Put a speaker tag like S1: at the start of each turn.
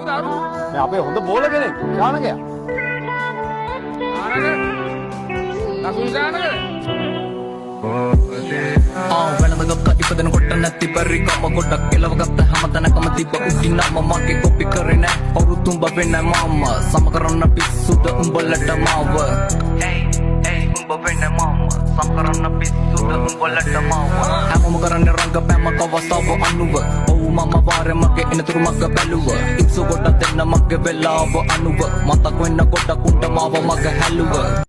S1: මේ අපේ හොඳ බෝල කෙනෙක් ශානකයා.
S2: වෙනදගත්ත ඉපදෙන කොට නැති පරිකම ගොඩක් කෙලවගත්ත හැමතැනකම තිබ්බ උඩින්නම මගේ කොපි කරේ නෑ අවුරුතුඹ වෙන්න මම සම කරන්න පිස්සුද උඹලට මාව උඹ වෙන්න මම සම කරන්න පිස්සුද උඹලට මාව හැමෝම කරන්නේ රංගපෑම කවස්තාව අනුව ඔව් මම වාරේ මගේ එනතුරු මග බැලුව ඉක්සු කොට දෙන්න මගේ වෙලාව අනුව මතක වෙන්න කොට කුඩ මාව මග හැලුව